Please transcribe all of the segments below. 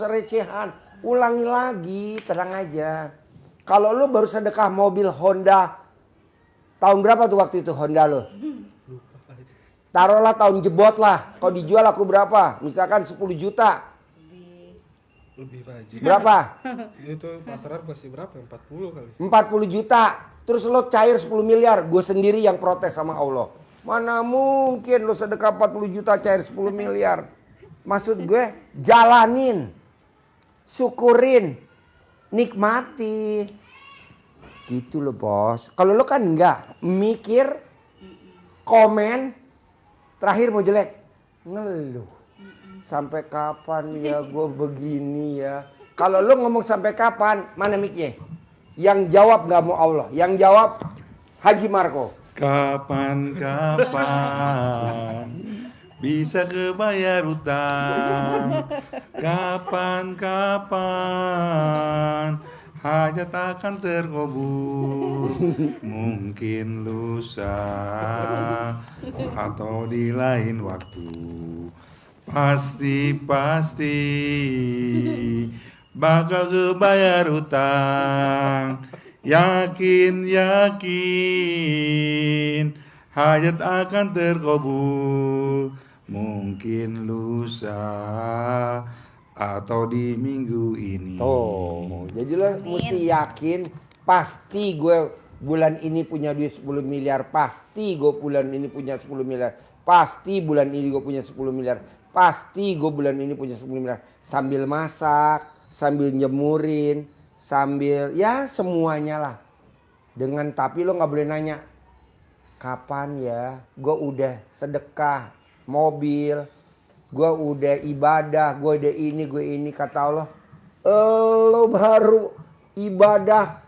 recehan. Ulangi lagi, tenang aja. Kalau lu baru sedekah mobil Honda, tahun berapa tuh waktu itu Honda lu? Taruhlah tahun jebot lah. Kalau dijual aku berapa? Misalkan 10 juta. Lebih Pak Haji. Berapa? Itu pasaran masih berapa? 40 kali. 40 juta. Terus lo cair 10 miliar. Gue sendiri yang protes sama Allah. Mana mungkin lo sedekah 40 juta cair 10 miliar. Maksud gue jalanin. Syukurin. Nikmati. Gitu loh bos. Kalau lo kan enggak. Mikir. Komen. Terakhir mau jelek. Ngeluh. Sampai kapan ya gue begini ya. Kalau lu ngomong sampai kapan, mana mic-nya? Yang jawab gak mau Allah. Yang jawab Haji Marco. Kapan bisa kebayar utang? Kapan hajat akan terkabul? Mungkin lusa atau di lain waktu. Pasti bakal kebayar utang. Yakin hajat akan terkabul. Mungkin lusa atau di minggu ini. Oh, jadi lo mesti yakin pasti gue bulan ini punya duit 10 miliar. Pasti gue bulan ini punya 10 miliar. Pasti bulan ini gue punya 10 miliar. Pasti gue bulan ini punya 10 miliar. Sambil masak, sambil nyemurin, sambil ya semuanya lah. Tapi lo gak boleh nanya. Kapan ya gue udah sedekah mobil. Gue udah ibadah, gue udah ini. Kata Allah, lo baru ibadah.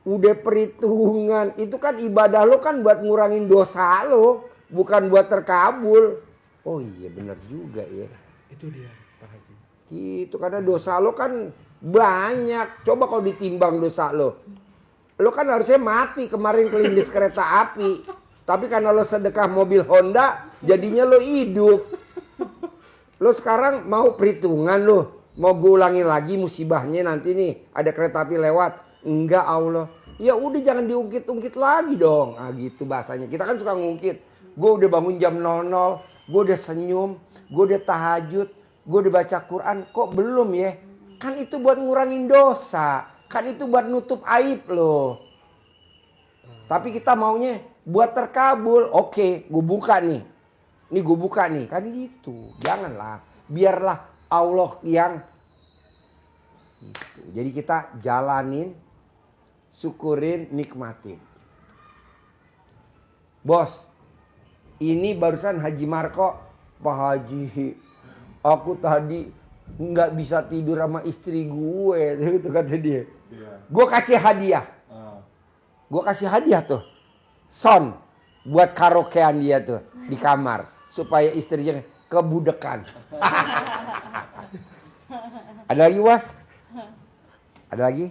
Udah perhitungan. Itu kan ibadah lo kan buat ngurangin dosa lo. Bukan buat terkabul. Oh iya benar juga ya. Itu dia Pak Haji. Itu karena dosa lo kan banyak. Coba kalau ditimbang dosa lo. Lo kan harusnya mati kemarin kelindes kereta api. Tapi karena lo sedekah mobil Honda, jadinya lo hidup. Lo sekarang mau perhitungan lo. Mau gue ulangi lagi musibahnya nanti nih. Ada kereta api lewat. Enggak Allah. Ya udah jangan diungkit-ungkit lagi dong. Ah gitu bahasanya. Kita kan suka ngungkit. Gue udah bangun jam 00. Gue udah senyum, gue udah tahajud, gue udah baca Quran, kok belum ya? Kan itu buat ngurangin dosa, kan itu buat nutup aib loh. Tapi kita maunya buat terkabul, oke gue buka nih. Nih gue buka nih, kan gitu. Janganlah, biarlah Allah yang gitu. Jadi kita jalanin, syukurin, nikmatin. Bos. Ini barusan Haji Marco, Pak Haji, aku tadi nggak bisa tidur sama istri gue, itu kata dia. Iya. Gue kasih hadiah, gue kasih hadiah tuh, sound buat karaokean dia tuh di kamar supaya istrinya kebudekan. Ada lagi Was? Ada lagi?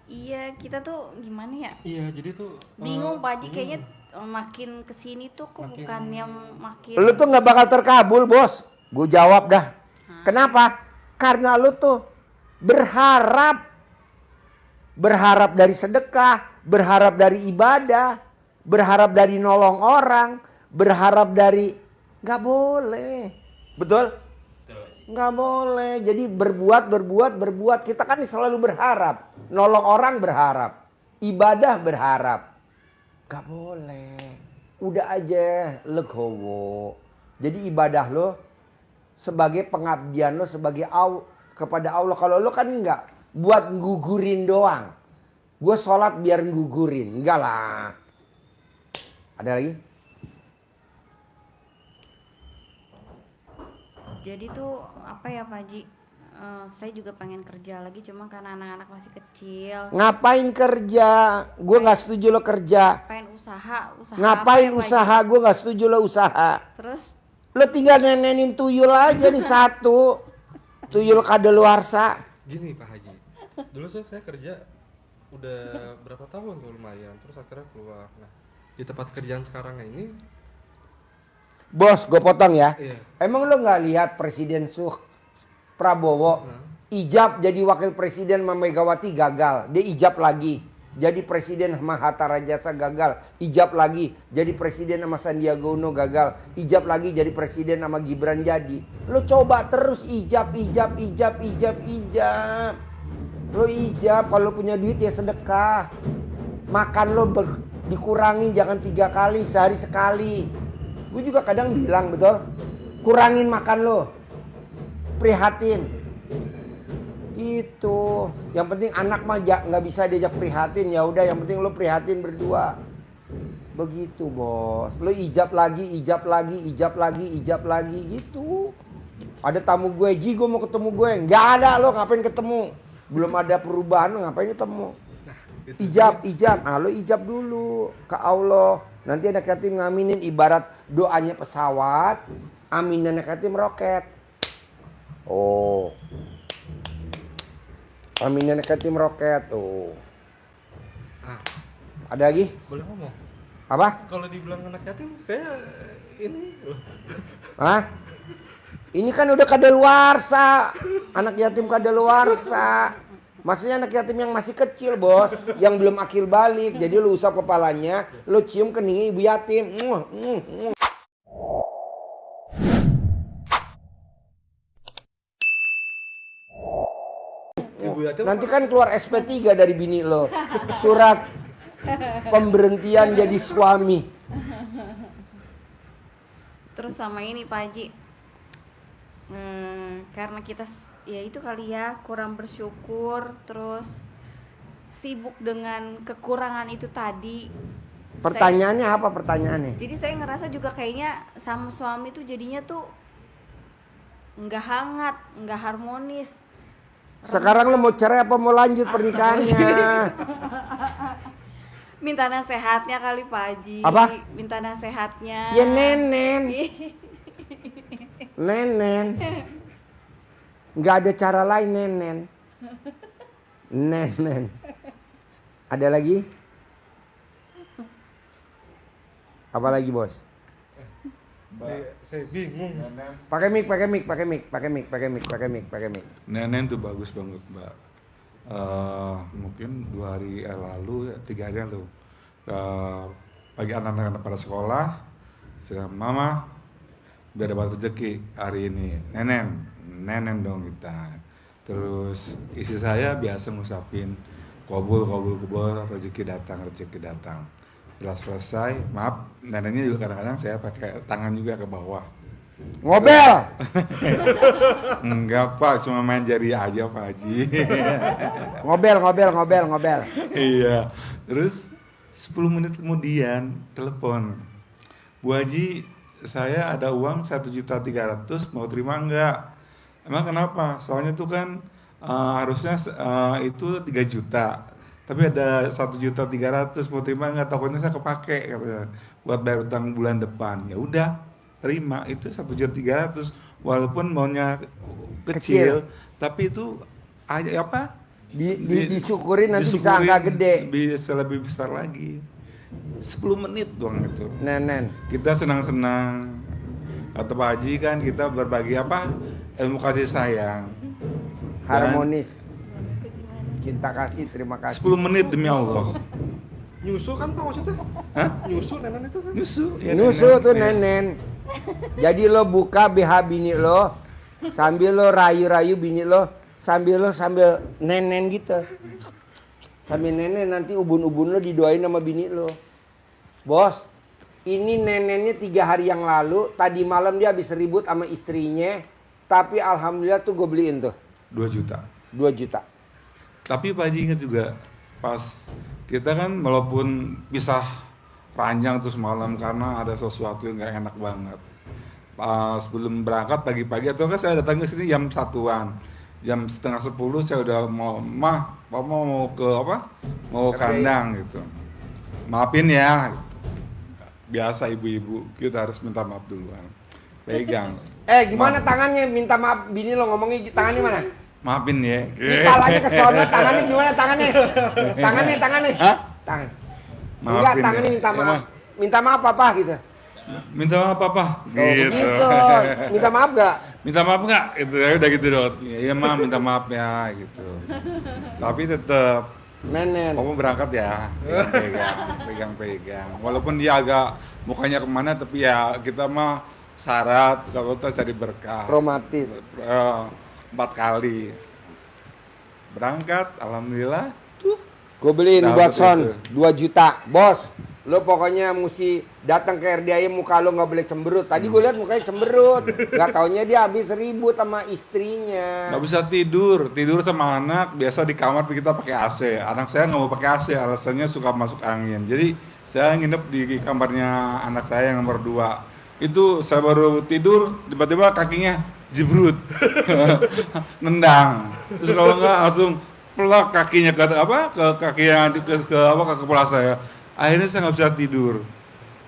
Iya kita tuh gimana ya? Iya jadi tuh bingung Pak Haji kayaknya. Makin kesini tuh kok bukannya makin. Lu tuh nggak bakal terkabul bos. Gue jawab dah. Kenapa? Karena lu tuh berharap dari sedekah, berharap dari ibadah, berharap dari nolong orang, berharap dari nggak boleh. Betul? Nggak boleh. Jadi berbuat. Kita kan selalu berharap. Nolong orang berharap, ibadah berharap. Gak boleh. Udah aja legowo. Jadi ibadah lo sebagai pengabdian lo sebagai kepada Allah. Kalau lo kan enggak buat ngugurin doang. Gue sholat biar ngugurin. Enggak lah. Ada lagi? Jadi tuh apa ya Pak Haji? Saya juga pengen kerja lagi cuma karena anak-anak masih kecil. Ngapain kerja? Gue nggak setuju lo kerja. Pengen usaha. Ngapain usaha? Gue nggak setuju lo usaha. Terus? Lo tinggal nenenin tuyul aja nih satu. Tuyul kadaluarsa. Gini Pak Haji. Dulu saya kerja udah berapa tahun tuh lumayan. Terus akhirnya keluar. Nah di tempat kerjaan sekarang ini. Bos, gue potong ya. Iya. Emang lo nggak lihat Presiden Prabowo Ijab jadi wakil presiden sama Megawati gagal. Dia ijab lagi. Jadi presiden sama Hatta Rajasa gagal. Ijab lagi. Jadi presiden sama Sandiaga Uno gagal. Ijab lagi jadi presiden sama Gibran jadi. Lo coba terus ijab. Lo ijab. Kalau punya duit ya sedekah. Makan lo dikurangin jangan 3 kali. Sehari sekali. Gue juga kadang bilang betul. Kurangin makan lo. Prihatin. Itu yang penting anak mah nggak bisa diajak prihatin, ya udah yang penting lo prihatin berdua. Begitu bos, lo ijab lagi gitu. Ada tamu gue, Ji gue mau ketemu gue, nggak ada, lo ngapain ketemu? Belum ada perubahan, lo ngapain ketemu? Ijab, lo ijab dulu ke Allah. Nanti anak yatim ngaminin, ibarat doanya pesawat, amin anak yatim roket. Oh, amin anak yatim roket tuh. Ada lagi? Boleh ngomong? Apa? Kalau dibilang anak yatim, saya ini loh. Hah? Ini kan udah kadaluarsa. Anak yatim kadaluarsa. Maksudnya anak yatim yang masih kecil bos, yang belum akil balik. Jadi lu usap kepalanya, lu cium keningnya ibu yatim. Ibu yatim Nanti kan keluar SP3 dari bini lo. Surat pemberhentian jadi suami. Terus sama ini Pak Haji, karena kita ya itu kali ya kurang bersyukur, terus sibuk dengan kekurangan itu tadi. Pertanyaannya apa pertanyaannya? Jadi saya ngerasa juga kayaknya sama suami tuh jadinya tuh nggak hangat, nggak harmonis. Sekarang lo mau cerai apa mau lanjut pernikahannya? Minta nasehatnya kali Pak Haji. Apa? Minta nasehatnya. Ya nenen. Nenen. Nggak ada cara lain nenen. Nenen. Ada lagi? Apa lagi bos? saya bingung. Pakai mic. Nenen tuh bagus banget mbak. Mungkin 2 hari lalu, 3 hari lalu, pagi anak-anak pada sekolah, saya mama biar dapat rezeki hari ini, nenen dong kita. Terus isi saya biasa ngusapin kobul, rezeki datang. Setelah selesai, maaf, neneknya juga kadang-kadang saya pakai tangan juga ke bawah. Ngobel. Enggak pak, cuma main jari aja Pak Haji. Ngobel. Iya. Terus 10 menit kemudian telepon, Bu Haji, saya ada uang 1.300.000, mau terima enggak? Emang kenapa? Soalnya tuh kan harusnya itu 3 juta. Tapi ada 1.300.000, mau terima enggak? Takutnya saya kepake katanya, buat bayar utang bulan depan. Ya udah, terima itu 1.300.000, walaupun maunya kecil. Tapi itu apa? Disyukurin nanti bisa angka gede. Bisa lebih besar lagi. 10 menit doang itu. Nenen. Kita senang-senang. Kata Pak Haji kan kita berbagi apa? Ilmu kasih sayang. Harmonis. Cinta kasih, terima kasih. 10 menit demi Allah. Nyusul kan Pak maksudnya? Hah? Nyusul nenen itu kan? Nyusu. Ya, Nusu tuh nenen. Jadi lo buka BH bini lo, sambil lo rayu-rayu bini lo, sambil nenen gitu. Sambil nenen, nanti ubun-ubun lo didoain sama bini lo. Bos, ini nenennya 3 hari yang lalu, tadi malam dia habis ribut sama istrinya, tapi alhamdulillah tuh gue beliin tuh 2 juta. 2 juta. Tapi Pak Haji ingat juga, pas kita kan walaupun pisah panjang terus malam karena ada sesuatu yang gak enak banget. Pas sebelum berangkat pagi-pagi, atau kan saya datang ke sini jam 1-an. Jam 9:30 saya udah Papa mau ke apa? Mau kandang gitu. Maafin ya. Biasa ibu-ibu, kita harus minta maaf duluan. Pegang. Gimana tangannya? Minta maaf bini lo, ngomongnya tangannya mana? Maafin ya. Kepalanya ke sono, tangannya gimana tangannya? Tangannya. Hah? Tangan. Maafin Enggak, ya. tangannya minta maaf. Emang? Minta maaf apa gitu? Minta maaf Papa. Oh, Gitu. begitu. Minta maaf gak? minta maaf nggak? Gitu ya udah gitu dong. Iya mah minta maaf ya gitu. Tapi tetap Nenen. kamu berangkat ya, pegang-pegang. Walaupun dia agak mukanya kemana, tapi ya kita mah syarat kalau kita cari berkah. Romantis. 4 kali berangkat, alhamdulillah. Gue beliin Nah, buat betul Son itu. 2 juta. Bos, lo pokoknya mesti datang ke RDI, muka lo nggak boleh cemberut. Tadi gue lihat mukanya cemberut. Gak taunya dia habis ribut sama istrinya. Nggak bisa tidur sama anak. Biasa di kamar kita pakai AC. Anak saya nggak mau pakai AC, alasannya suka masuk angin. Jadi saya nginep di kamarnya anak saya yang nomor 2. Itu saya baru tidur, tiba-tiba kakinya jebrut, nendang. Terus kalau nggak langsung pelak kakinya ke kakinya ke kepala saya. Akhirnya saya nggak bisa tidur.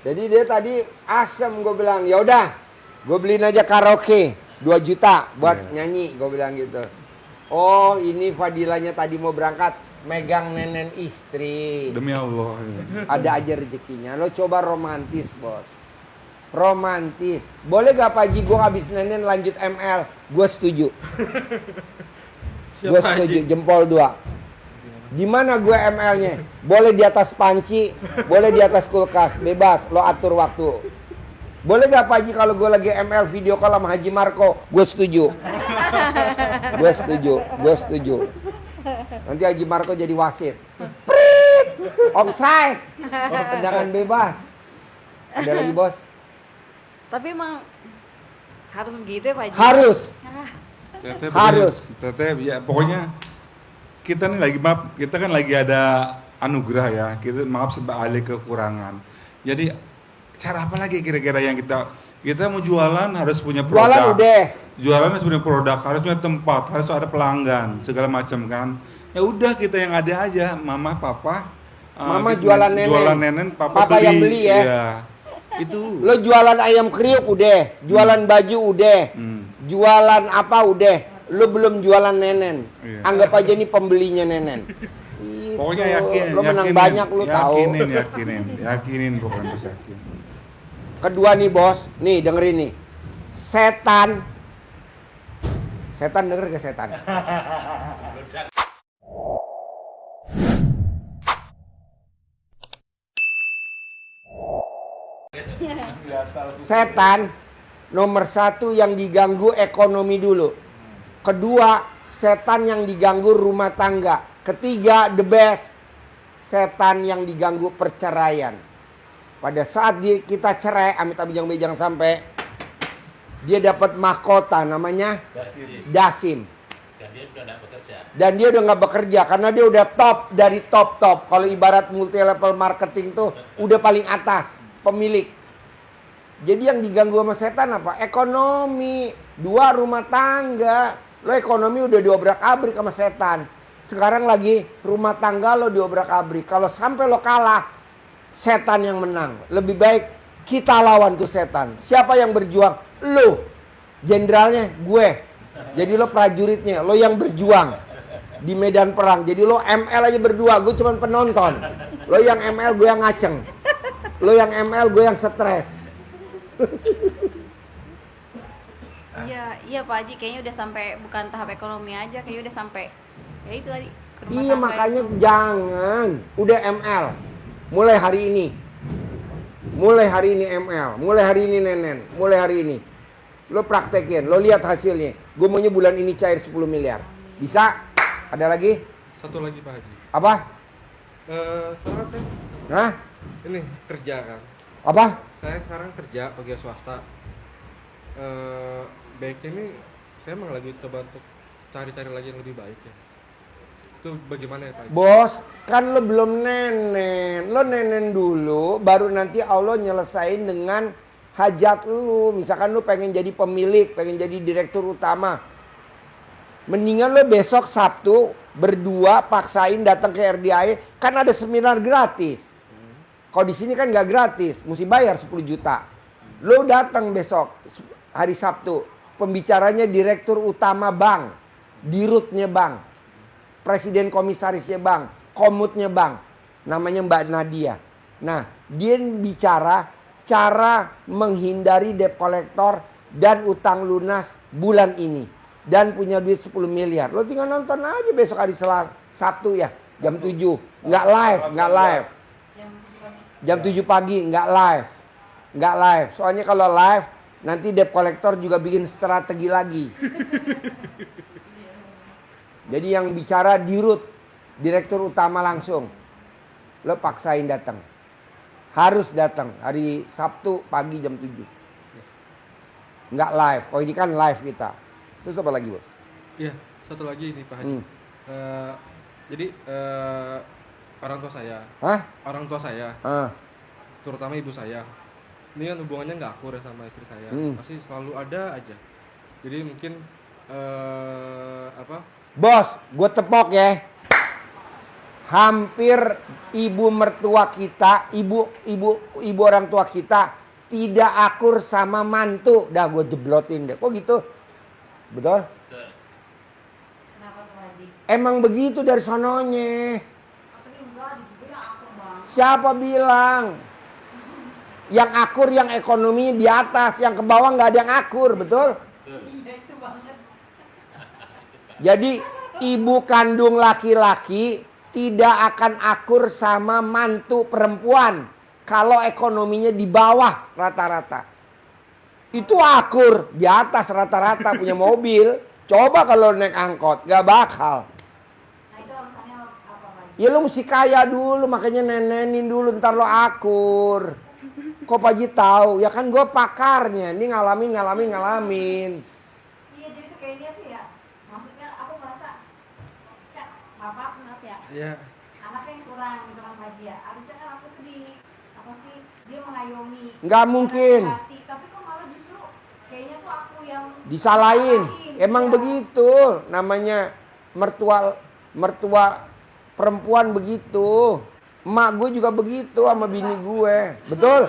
Jadi dia tadi asem, gue bilang, ya udah, gue beliin aja karaoke 2 juta buat nyanyi, gue bilang gitu. Oh, ini fadilahnya tadi mau berangkat megang nenen istri. Demi Allah. Ada aja rezekinya. Lo coba romantis, bos. Romantis. Boleh gak Pak Haji gue habis nenen lanjut ML? Gue setuju. Gue setuju, jempol 2. Di mana gue ML-nya? Boleh di atas panci, boleh di atas kulkas, bebas, lo atur waktu. Boleh gak Pak Haji kalau gue lagi ML video call sama Haji Marco? Gue setuju. Gue setuju, gue setuju. Nanti Haji Marco jadi wasit. Prit! Offside! Tendangan bebas. Ada lagi bos? Tapi emang harus begitu ya Pak Haji? Harus. Harus. Teteh ya pokoknya kita nih lagi maaf, kita kan lagi ada anugerah ya. Kita maaf sebab alih kekurangan. Jadi cara apa lagi kira-kira yang kita mau jualan harus punya produk. Jualan udah. Jualan harus punya produk, harus punya tempat, harus ada pelanggan, segala macam kan. Ya udah kita yang ada aja, mama, papa. Mama kita jualan nenen. Jualan nenen, papa yang beli ya. Iya. Itu. Lo jualan ayam kriuk udah, jualan baju udah, jualan apa udah. Lo belum jualan nenen. Iya. Anggap aja ini pembelinya nenen. Gitu. Pokoknya yakin. Lo menang yakinin, banyak lo tahu. Yakinin pokoknya harus yakin. Kedua nih bos, nih dengerin nih. Setan denger gak setan? Setan nomor 1 yang diganggu ekonomi dulu. Kedua, setan yang diganggu rumah tangga. Ketiga, the best, setan yang diganggu perceraian. Pada saat kita cerai, amit-amit jangan sampai, dia dapat mahkota namanya Dasim. Dan dia udah nggak bekerja karena dia udah top dari top. Kalau ibarat multi level marketing tuh udah paling atas pemilik. Jadi yang diganggu sama setan apa? Ekonomi. 2, rumah tangga. Lo ekonomi udah diobrak-abrik sama setan. Sekarang lagi rumah tangga lo diobrak-abrik. Kalau sampai lo kalah, setan yang menang. Lebih baik kita lawan tuh setan. Siapa yang berjuang? Lo. Jenderalnya gue. Jadi lo prajuritnya, lo yang berjuang di medan perang. Jadi lo ML aja berdua, gue cuma penonton. Lo yang ML, gue yang ngaceng. Lo yang ML, gue yang stres. Iya Pak Haji, kayaknya udah sampai bukan tahap ekonomi aja, kayaknya udah sampai ya itu tadi. Iya makanya itu. Jangan, udah ML. Mulai hari ini ML, mulai hari ini nenen, mulai hari ini. Lo praktekin, lo lihat hasilnya. Gue maunya bulan ini cair 10 miliar. Bisa? Ada lagi? Satu lagi Pak Haji. Apa? Sekarang saya Hah? ini kerja kan. Apa? Saya sekarang kerja pegawai swasta. Baiknya ini saya emang lagi coba untuk cari-cari lagi yang lebih baik ya. Itu bagaimana ya Pak Haji? Bos, kan lo belum nenen. Lo nenen dulu, baru nanti Allah nyelesain dengan hajat lu. Misalkan lu pengen jadi pemilik, pengen jadi direktur utama. Mendingan lo besok Sabtu berdua paksain datang ke RDI, kan ada seminar gratis. Kalau di sini kan nggak gratis, mesti bayar 10 juta. Lo datang besok hari Sabtu, pembicaranya direktur utama bank, dirutnya bank, presiden komisarisnya bank, komutnya bank, namanya Mbak Nadia. Nah, dia bicara cara menghindari debt collector dan utang lunas bulan ini dan punya duit 10 miliar. Lo tinggal nonton aja besok hari Sabtu ya, jam 7. Nggak live. Jam 7 pagi nggak live. Soalnya kalau live nanti debt collector juga bikin strategi lagi. Jadi yang bicara dirut, direktur utama langsung. Lo paksain datang. Harus datang hari Sabtu pagi jam 7. Nggak live. Oh ini kan live kita. Terus apa lagi, Bos? Iya, satu lagi nih Pak Haji. Jadi orang tua saya. Hah? Orang tua saya, terutama ibu saya. Ini kan hubungannya nggak akur ya sama istri saya. Pasti selalu ada aja. Jadi mungkin Bos, gue tepok ya. Hampir ibu mertua kita, ibu orang tua kita tidak akur sama mantu. Dah gue jeblotin deh. Kok gitu? Betul? Kenapa tuh Haji? Emang begitu dari sononya. Tapi enggak, di gue yang akur banget. Siapa bilang? Yang akur yang ekonomi di atas, yang ke bawah nggak ada yang akur, betul? Iya itu banget. Jadi ibu kandung laki-laki tidak akan akur sama mantu perempuan kalau ekonominya di bawah rata-rata. Itu akur di atas rata-rata punya mobil. Coba kalau naik angkot, gak bakal. Nah itu alasannya apa Haji? Ya lu mesti kaya dulu, makanya nenenin dulu, ntar lo akur. Kok Pak Haji tahu? Ya kan gue pakarnya, ini ngalamin. Iya jadi tuh kayaknya tuh ya, maksudnya aku merasa, ya bapak maaf ya, ya anaknya yang kurang gitu kan Haji ya. Harusnya kan aku tuh apa sih, dia mengayomi. Nggak mungkin. Hati, tapi kok malah justru kayaknya tuh aku yang Disalahin. Emang Iya. begitu, namanya mertua perempuan begitu. Emak gue juga begitu sama bini gue. Betul?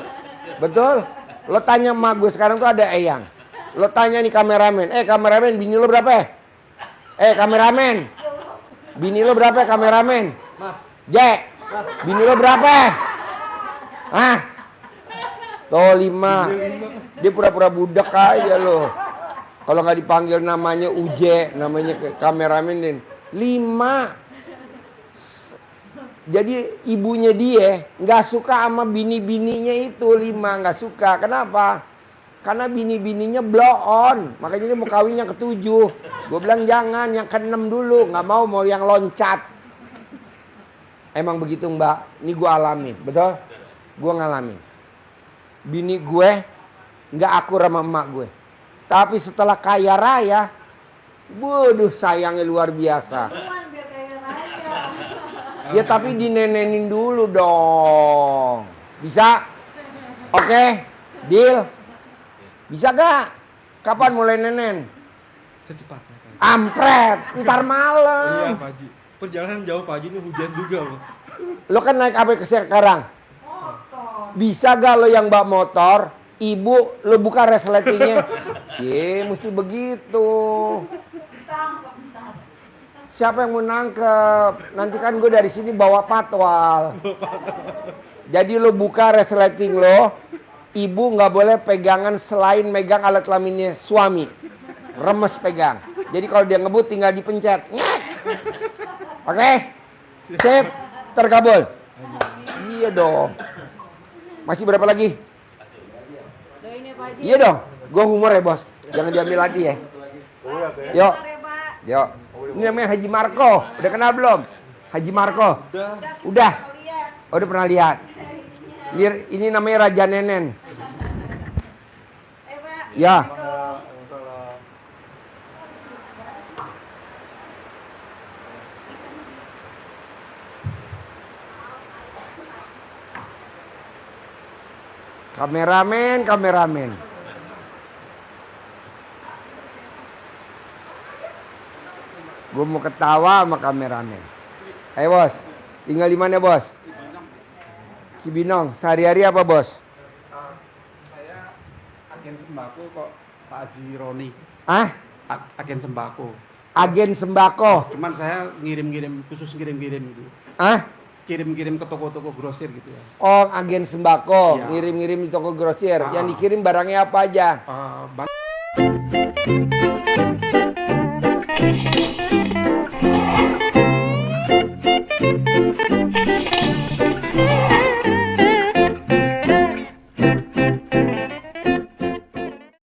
Lo tanya emak gue sekarang tuh ada Eyang. Lo tanya nih kameramen. Kameramen bini lo berapa? Kameramen. Bini lo berapa kameramen? Mas, Jack. Bini lo berapa? Hah? Tuh 5. Dia pura-pura budak aja lo. Kalau nggak dipanggil namanya Uje, namanya kameramen 5. Jadi ibunya dia nggak suka sama bini-bininya itu 5, nggak suka. Kenapa? Karena bini-bininya blow on. Makanya dia mau kawin yang ke-7. Gue bilang jangan, yang ke-6 dulu. Nggak mau yang loncat. Emang begitu Mbak. Ini gue alamin, betul? Gue ngalamin. Bini gue nggak akur sama emak gue. Tapi setelah kaya raya, waduh sayangnya luar biasa. cuman biar kayak raya. Ya tapi dinenenin dulu dong. Bisa? Oke? Deal? Bisa gak? Kapan mulai nenen? secepatnya Pak Haji. Ampret, ntar Iya malam. Pak Haji. Perjalanan jauh Pak Haji, ini hujan juga loh. Lo kan naik apa ke sekarang? Motor. Bisa gak lo yang bawa motor, ibu lo buka resletingnya? Ye, mesti begitu. Tangkap ntar. Siapa yang mau nangkep? Nanti kan gue dari sini bawa patwal. Jadi lo buka resleting lo, ibu nggak boleh pegangan selain megang alat kelaminnya suami. Remes pegang. Jadi kalau dia ngebut tinggal dipencet. Nyek. Oke? Sip. Terkabul. Iya dong. Masih berapa lagi? Doain ya Pak Haji. Iya dong. Gue humor ya bos. Jangan diambil hati ya. Yuk. Bentar ya Pak. Yuk. Ini namanya Haji Marco. Udah kenal belum? Haji Marco. Udah. Lihat. Oh, udah pernah lihat. Ini namanya Raja Nenen. Pak. Ya. Kameramen. Gue mau ketawa sama kameramen. Ayo bos, tinggal di mana bos? Cibinong. Sehari-hari apa bos? Saya agen sembako kok, Pak Haji Roni. Ah, Agen sembako. agen sembako. Cuman saya ngirim-ngirim, khusus ngirim-ngirim gitu. Ah, Kirim-kirim ke toko-toko grosir gitu ya. oh agen sembako, Iya. ngirim-ngirim di toko grosir. Yang dikirim barangnya apa aja? Ban